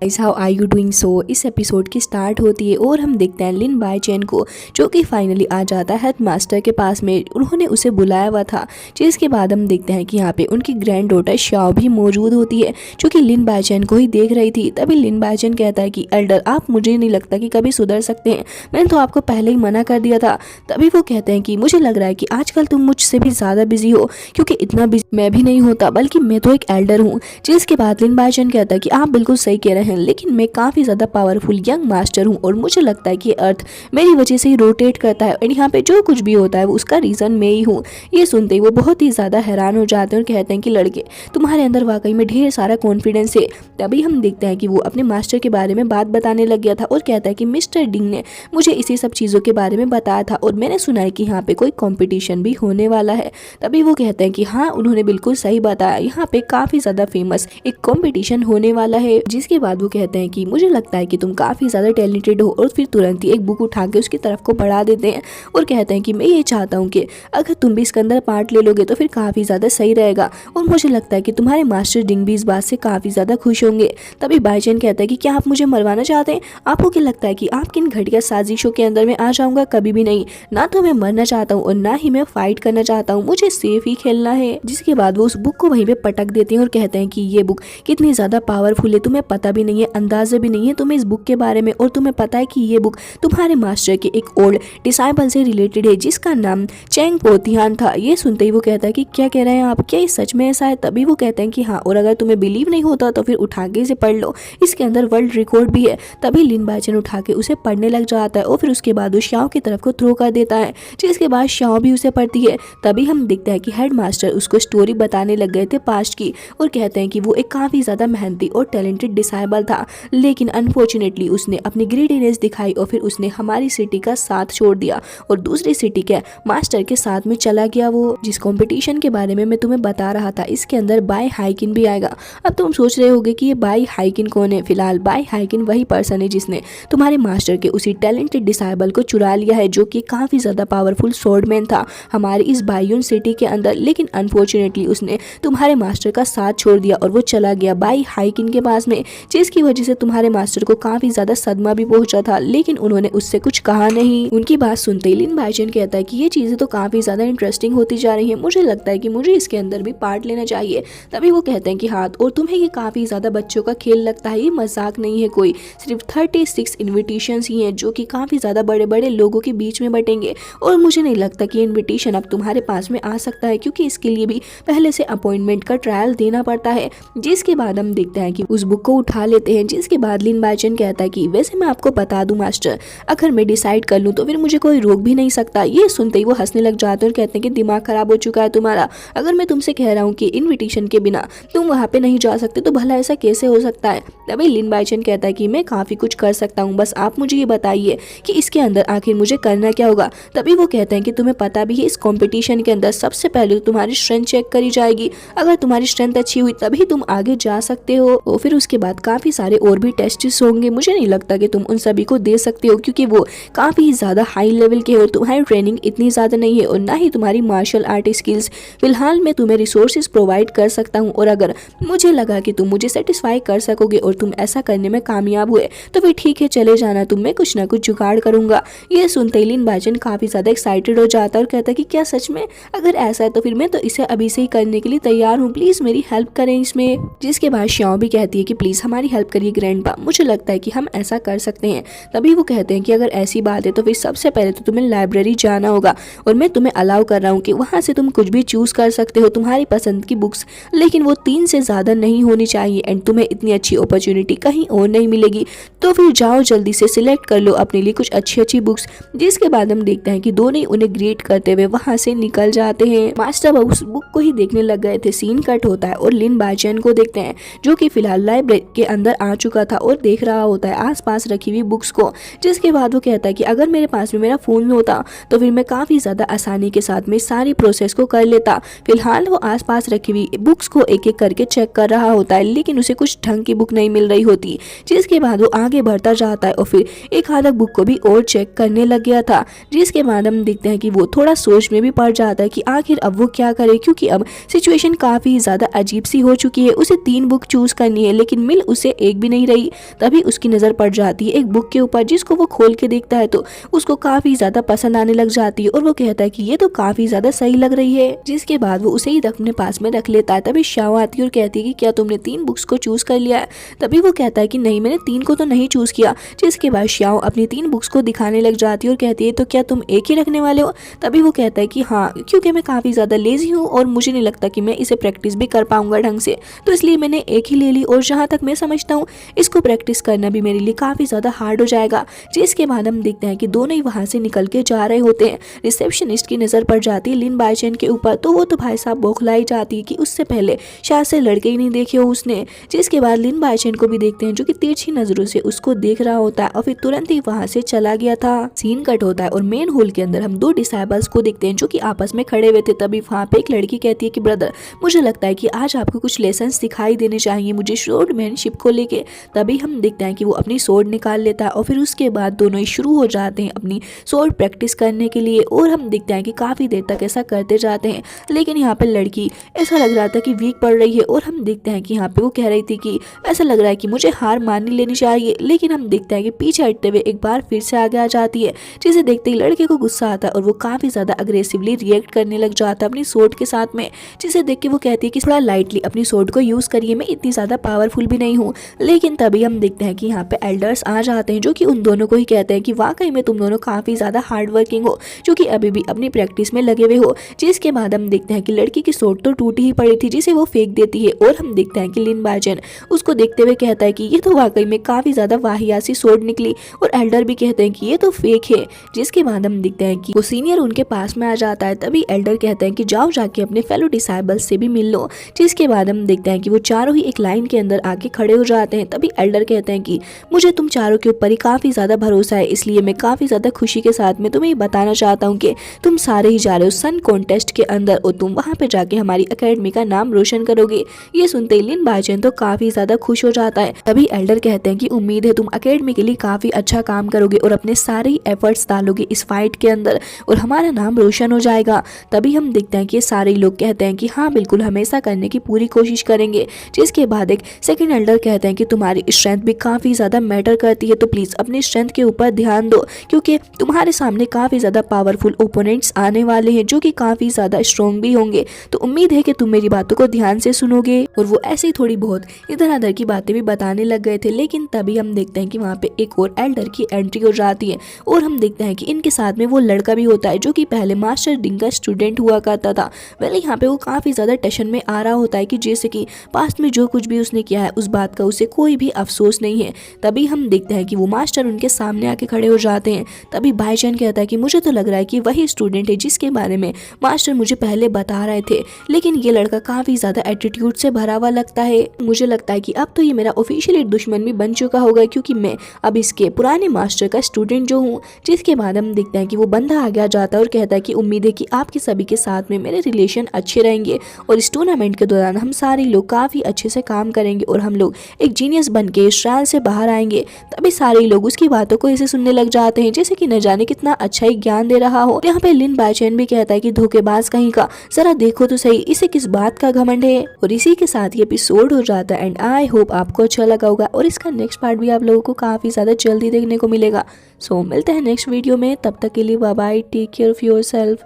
Guys, how are you doing? So इस episode की start होती है और हम देखते हैं लिन बाईचेन को, जो कि फाइनली आ जाता है हेडमास्टर के पास में। उन्होंने उसे बुलाया हुआ था, जिसके बाद हम देखते हैं कि यहाँ पे उनकी ग्रैंड डॉटर शाओ भी मौजूद होती है, जो कि लिन बाईचेन को ही देख रही थी। तभी लिन बाईचेन कहता है कि एल्डर, आप मुझे नहीं लगता कि कभी सुधर सकते हैं, मैंने तो आपको पहले ही मना कर दिया था। तभी वो कहते हैं कि मुझे लग रहा है कि आजकल तुम मुझसे भी ज़्यादा बिजी हो, क्योंकि इतना बिजी मैं भी नहीं होता, बल्कि मैं तो एक एल्डर हूँ। जिसके बाद लिन बाईचेन कहता है कि आप बिल्कुल सही कह रहे हैं, लेकिन मैं काफ़ी ज़्यादा पावरफुल यंग मास्टर हूँ और मुझे लगता है कि अर्थ मेरी वजह से ही रोटेट करता है और यहाँ पे जो कुछ भी होता है वो उसका रीज़न मैं ही हूँ। ये सुनते ही वो बहुत ही ज़्यादा हैरान हो जाते हैं और कहते हैं कि लड़के, तुम्हारे अंदर वाकई में ढेर सारा कॉन्फिडेंस है। तभी हम देखते हैं कि वो अपने मास्टर के बारे में बात बताने लग गया था और कहता है कि मिस्टर डिंग ने मुझे इसी सब चीज़ों के बारे में बताया था और मैंने सुना है कि यहाँ पे कोई कॉम्पिटिशन भी होने वाला है। तभी वो कहते हैं कि हाँ, उन्होंने बिल्कुल सही बताया, यहाँ पे काफ़ी ज़्यादा फेमस एक कॉम्पिटिशन होने वाला है। जिसके बाद वो कहते हैं कि मुझे लगता है कि तुम काफ़ी ज़्यादा टैलेंटेड हो, और फिर तुरंत ही एक बुक उठा के उसकी तरफ को बढ़ा देते हैं और कहते हैं कि मैं ये चाहता हूँ कि अगर तुम भी इसके अंदर पार्ट ले लोगे तो फिर काफ़ी ज़्यादा सही रहेगा, और मुझे लगता है कि तुम्हारे मास्टर डिंग भी इस बात से काफ़ी ज़्यादा खुश होंगे। तभी बाईचेन कहता है कि क्या आप मुझे मरवाना चाहते हैं? आपको क्या लगता है कि आपकी इन घटिया साजिशों के अंदर मैं आ जाऊँगा? कभी भी नहीं, ना तो मैं मरना चाहता हूँ और ना ही मैं फाइट करना चाहता हूँ, मुझे सेफ ही खेलना है। जिसके बाद वो उस बुक को वहीं पे पटक देते हैं और कहते हैं कि ये बुक कितनी ज़्यादा पावरफुल है, तुम्हें पता भी नहीं है, अंदाज़ा भी नहीं है तुम्हें इस बुक के बारे में, और तुम्हें पता है कि ये बुक तुम्हारे मास्टर के एक ओल्ड डिसाइबल से रिलेटेड है, जिसका नाम चेंग पोथियान था। ये सुनते ही वो कहता है कि क्या कह रहे हैं आप, क्या ये सच में ऐसा है? तभी वो कहते हैं कि हाँ, और अगर तुम्हें बिलीव नहीं होता तो फिर उठा के इसे पढ़ लो, इसके अंदर वर्ल्ड रिकॉर्ड भी है। तभी लिन बाईचेन उठा के उसे पढ़ने लग जाता है और फिर उसके बाद वो शाओ की तरफ को थ्रो कर देता है, जिसके बाद शाओ भी उसे पढ़ती है। तभी हम देखते हैं कि हेड मास्टर उसको स्टोरी बताने लग गए थे पास्ट की, और कहते हैं कि वो एक काफ़ी ज़्यादा मेहनती और टैलेंटेड डिसाइबल था, लेकिन अनफॉर्चुनेटली उसने अपनी ग्रीडीनेस दिखाई और फिर उसने हमारी सिटी का साथ छोड़ दिया और दूसरी सिटी के मास्टर के साथ में चला गया। वो जिस कंपटीशन के बारे में मैं तुम्हें बता रहा था, इसके अंदर बाई हाइकिन भी आएगा। अब तुम सोच रहे होगे कि ये बाई हाइकिन कौन है? फिलहाल बाई हाइकिन वही पर्सन है जिसने तुम्हारे मास्टर के उसी टैलेंटेड डिसाइबल को चुरा लिया है, जो कि काफ़ी ज़्यादा पावरफुल स्वॉर्डमैन था हमारी इस बाइयून सिटी के अंदर, लेकिन अनफॉर्चुनेटली उसने तुम्हारे मास्टर का साथ छोड़ दिया और वो चला गया बाई हाइकिन के पास में, जिसकी वजह से तुम्हारे मास्टर को काफ़ी ज़्यादा सदमा भी पहुंचा था, लेकिन उन्होंने उससे कुछ कहा नहीं। उनकी बात सुनते ही लिन बाईचेन कहता है कि ये चीज़ें तो काफ़ी ज़्यादा इंटरेस्टिंग होती जा रही हैं, मुझे लगता है कि मुझे इसके अंदर भी पार्ट लेना चाहिए। तभी वो कहते हैं कि हाँ, और तुम्हें ये काफ़ी ज़्यादा बच्चों का खेल लगता है, ये मजाक नहीं है कोई, सिर्फ 36 इन्विटेशंस ही हैं जो कि काफ़ी ज़्यादा बड़े बड़े लोगों के बीच में बटेंगे, और मुझे नहीं लगता कि इन्विटेशन अब तुम्हारे पास में आ सकता है, क्योंकि इसके लिए भी पहले से अपॉइंटमेंट का ट्रायल देना पड़ता है। जिसके बाद हम देखते हैं कि उस बुक को उठा लेते हैं। जिसके बाद लिन बाईचेन कहता है कि वैसे मैं आपको बता दूं मास्टर, अगर मैं डिसाइड कर लूं तो फिर मुझे कोई रोक भी नहीं सकता। ये सुनते ही वो हंसने लग जाते हैं और कहते हैं कि दिमाग खराब हो चुका है तुम्हारा, अगर मैं तुमसे कह रहा हूँ कि इन्विटेशन के बिना तुम वहाँ पे नहीं जा सकते तो भला ऐसा कैसे हो सकता है? तभी लिन बाईचेन कहता है कि मैं काफ़ी कुछ कर सकता हूँ, बस आप मुझे ये बताइए कि इसके अंदर आखिर मुझे करना क्या होगा। तभी वो कहते हैं कि तुम्हें पता भी है, इस कॉम्पिटिशन के अंदर सबसे पहले तो तुम्हारी स्ट्रेंथ चेक करी जाएगी, अगर तुम्हारी स्ट्रेंथ अच्छी हुई तभी तुम आगे जा सकते हो, और फिर उसके बाद काफ़ी सारे और भी टेस्ट्स होंगे। मुझे नहीं लगता कि तुम उन सभी को दे सकते हो, क्योंकि वो काफ़ी ज़्यादा हाई लेवल के हो, तुम्हारी ट्रेनिंग इतनी ज़्यादा नहीं है और ना ही तुम्हारी मार्शल आर्ट स्किल्स। फिलहाल मैं तुम्हें रिसोर्सेज प्रोवाइड कर सकता हूँ, और अगर मुझे लगा कि तुम मुझे सेटिस्फाई कर सकोगे और तुम ऐसा करने में कामयाब हुए तो फिर ठीक है, चले जाना, तुम मैं कुछ ना कुछ जुगाड़ करूँगा। ये सुनते ही लिन बाईचेन काफ़ी ज़्यादा एक्साइटेड हो जाता है और कहता है कि क्या सच में? अगर ऐसा है तो फिर मैं तो इसे अभी से ही करने के लिए तैयार हूँ, प्लीज़ मेरी हेल्प करें इसमें। जिसके बाद शाओ भी कहती है कि प्लीज़ हमारी हेल्प करिए ग्रैंडपा, मुझे लगता है कि हम ऐसा कर सकते हैं। तभी वो कहते हैं कि अगर ऐसी बात है तो फिर सबसे पहले तो तुम्हें लाइब्रेरी जाना होगा, और मैं तुम्हें अलाउ कर रहा हूँ कि वहाँ से तुम कुछ भी चूज़ कर सकते हो, तुम्हारी पसंद की बुक्स, लेकिन वो 3 से ज़्यादा नहीं होनी चाहिए, एंड तुम्हें इतनी अच्छी अपॉर्चुनिटी कहीं और नहीं मिलेगी, तो फिर जाओ जल्दी से सिलेक्ट कर लो अपने लिए कुछ अच्छी अच्छी बुक्स। जिसके बाद हम देखते हैं कि दोनों ही उन्हें ग्रेट करते हुए वहाँ से निकल जाते हैं। मास्टर उस बुक को ही देखने लग गए थे। सीन कट होता है और लिन बाईचेन को देखते हैं, जो कि फिलहाल लाइब्रेरी के अंदर आ चुका था और देख रहा होता है आसपास रखी हुई बुक्स को। जिसके बाद वो कहता है कि अगर मेरे पास में मेरा फ़ोन होता तो फिर मैं काफ़ी ज़्यादा आसानी के साथ में सारी प्रोसेस को कर लेता। फिलहाल वो आसपास रखी हुई बुक्स को एक एक करके चेक कर रहा होता है, लेकिन उसे कुछ ढंग की बुक नहीं मिल रही होती। जिसके बाद वो आगे बढ़ता जाता है और फिर एक आधा बुक को भी और चेक करने लग गया था। जिसके बाद हम देखते हैं कि वो थोड़ा सोच में भी पड़ जाता है कि आखिर अब वो क्या करे, क्योंकि अब सिचुएशन काफ़ी ज़्यादा अजीब सी हो चुकी है। उसे 3 बुक चूज़ करनी है, लेकिन मिल उसे से एक भी नहीं रही। तभी उसकी नज़र पड़ जाती है एक बुक के ऊपर, जिसको वो खोल के देखता है तो उसको काफ़ी ज़्यादा पसंद आने लग जाती है और वो कहता है कि ये तो काफ़ी ज़्यादा सही लग रही है। जिसके बाद वो उसे ही अपने पास में रख लेता है। तभी शाओ आती है और कहती है कि क्या तुमने 3 बुक्स को चूज़ कर लिया है? तभी वो कहता है कि नहीं, मैंने 3 को तो नहीं चूज़ किया। जिसके बाद शाओ अपनी 3 बुक्स को दिखाने लग जाती है और कहती है तो क्या तुम एक ही रखने वाले हो? तभी वो कहता है कि हाँ, क्योंकि मैं काफ़ी ज़्यादा लेजी हूँ और मुझे नहीं लगता कि मैं इसे प्रैक्टिस भी कर पाऊंगा ढंग से, तो इसलिए मैंने एक ही ले ली। और जहाँ तक मैं समझता हूँ इसको प्रैक्टिस करना भी मेरे लिए काफ़ी ज़्यादा हार्ड हो जाएगा। जिसके बाद हम देखते हैं कि दोनों ही वहाँ से निकल के जा रहे होते हैं। रिसेप्शनिस्ट की नज़र पड़ जाती है लिन बाइचेन के ऊपर, तो वो तो भाई साहब बौखलाई जाती है कि उससे पहले शायद से लड़के ही नहीं देखे हो उसने। जिसके बाद लिन बाइचेन को भी देखते हैं जो कि तिरछी नज़रों से उसको देख रहा होता है और फिर तुरंत ही वहाँ से चला गया था। सीन कट होता है और मेन हॉल के अंदर हम 2 डिसाइबल्स को देखते हैं जो कि आपस में खड़े हुए थे। तभी वहाँ पे एक लड़की कहती है कि ब्रदर, मुझे लगता है कि आज आपको कुछ लेसन सिखाई देने चाहिए मुझे स्वॉर्डमैनशिप को लेके। तभी हम देखते हैं कि वो अपनी स्वॉर्ड निकाल लेता है और फिर उसके बाद दोनों ही शुरू हो जाते हैं अपनी स्वॉर्ड प्रैक्टिस करने के लिए। और हम देखते हैं कि काफ़ी देर तक ऐसा करते जाते हैं, लेकिन यहाँ पे लड़की ऐसा लग रहा था कि वीक पड़ रही है। और हम देखते हैं कि यहाँ पे वो कह रही थी कि ऐसा लग रहा है कि मुझे हार माननी लेनी चाहिए, लेकिन हम देखते हैं कि पीछे हटते हुए एक बार फिर से आगे आ जाती है। जिसे देखते ही लड़के को गुस्सा आता है और वो काफ़ी ज़्यादा अग्रेसिवली रिएक्ट करने लग जाता है अपनी स्वॉर्ड के साथ में। जिसे देख के वो कहती है कि थोड़ा लाइटली अपनी स्वॉर्ड को यूज़ करिए, मैं इतनी ज़्यादा पावरफुल भी नहीं हूँ। लेकिन तभी हम देखते हैं कि यहाँ पे एल्डर्स आ जाते हैं जो कि उन दोनों को ही कहते हैं कि वाकई में तुम दोनों काफ़ी ज़्यादा हार्ड वर्किंग हो, जो कि अभी भी अपनी प्रैक्टिस में लगे हुए हो। जिसके बाद हम देखते हैं कि लड़की की स्वॉर्ड तो टूटी ही पड़ी थी जिसे वो फेंक देती है। और हम देखते हैं कि लिन बाइचेन उसको देखते हुए कहता है कि ये तो वाकई में काफ़ी ज़्यादा वाहियात सी स्वॉर्ड निकली। और एल्डर भी कहते हैं कि ये तो फेक है। जिसके बाद हम देखते हैं कि वो सीनियर उनके पास में आ जाता है। तभी एल्डर कहते हैं कि जाओ जाके अपने फेलो डिसाइबल्स से भी मिल लो। जिसके बाद हम देखते हैं कि वो चारों ही एक लाइन के अंदर आके खड़े हो जाते हैं। तभी एल्डर कहते हैं कि मुझे तुम चारों के ऊपर ही काफ़ी ज़्यादा भरोसा है, इसलिए मैं काफ़ी ज़्यादा खुशी के साथ में तुम्हें ये बताना चाहता हूँ कि तुम सारे ही जा रहे हो सन कॉन्टेस्ट के अंदर और तुम वहाँ पे जाके हमारी अकेडमी का नाम रोशन करोगे। ये सुनते ही लिन बाइचेन तो काफ़ी ज़्यादा खुश हो जाता है। तभी एल्डर कहते हैं कि उम्मीद है तुम अकेडमी के लिए काफ़ी अच्छा काम करोगे और अपने सारे ही एफर्ट्स डालोगे इस फाइट के अंदर और हमारा नाम रोशन हो जाएगा। तभी हम देखते हैं कि ये सारे लोग कहते हैं कि हाँ बिल्कुल, हम ऐसा करने की पूरी कोशिश करेंगे। जिसके बाद एक सेकंड एल्डर कहते हैं कि तुम्हारी स्ट्रेंथ भी काफ़ी ज़्यादा मैटर करती है, तो प्लीज़ अपनी स्ट्रेंथ के ऊपर ध्यान दो, क्योंकि तुम्हारे सामने काफ़ी ज़्यादा पावरफुल ओपोनेंट्स आने वाले हैं जो कि काफ़ी ज़्यादा स्ट्रॉन्ग भी होंगे। तो उम्मीद है कि तुम मेरी बातों को ध्यान से सुनोगे। और वो ऐसे ही थोड़ी बहुत इधर उधर की बातें भी बताने लग गए थे। लेकिन तभी हम देखते हैं कि वहाँ पे एक और एल्डर की एंट्री हो जाती है और हम देखते हैं कि इनके साथ में वो लड़का भी होता है जो कि पहले मास्टर डिंग का स्टूडेंट हुआ करता था। वेल यहाँ पे वो काफ़ी ज़्यादा टेंशन में आ रहा होता है कि जैसे कि पास्ट में जो कुछ भी उसने किया है उस बात का उसे कोई भी अफसोस नहीं है। तभी हम देखते हैं कि वो मास्टर उनके सामने आके खड़े हो जाते हैं। तभी बाइचेन कहता है कि मुझे तो लग रहा है कि वही स्टूडेंट है जिसके बारे में मास्टर मुझे पहले बता रहे थे, लेकिन ये लड़का काफ़ी ज़्यादा एटीट्यूड से भरा हुआ लगता है। मुझे लगता है कि अब तो ये मेरा ऑफिशियली दुश्मन भी बन चुका होगा, क्योंकि मैं अब इसके पुराने मास्टर का स्टूडेंट जो हूँ। जिसके बाद हम देखते हैं कि वो बंदा आगे आ जाता है और कहता है कि उम्मीद है कि आपके सभी के साथ में मेरे रिलेशन अच्छे रहेंगे और इस टूर्नामेंट के दौरान हम सारे लोग काफ़ी अच्छे से काम करेंगे और हम लोग एक जीनियस बन के इस ट्रायल से बाहर आएंगे। तभी सारे लोग उसकी बातों को ऐसे सुनने लग जाते हैं जैसे कि न जाने कितना अच्छा ही ज्ञान दे रहा हो। यहाँ पे लिन बाइचेन भी कहता है कि धोखेबाज कहीं का, जरा देखो तो सही इसे किस बात का घमंड है। और इसी के साथ ये एपिसोड हो जाता है एंड आई होप आपको अच्छा लगा होगा और इसका नेक्स्ट पार्ट भी आप लोगों को काफ़ी ज़्यादा जल्दी देखने को मिलेगा। सो मिलते हैं नेक्स्ट वीडियो में, तब तक के लिए bye bye, take care of yourself.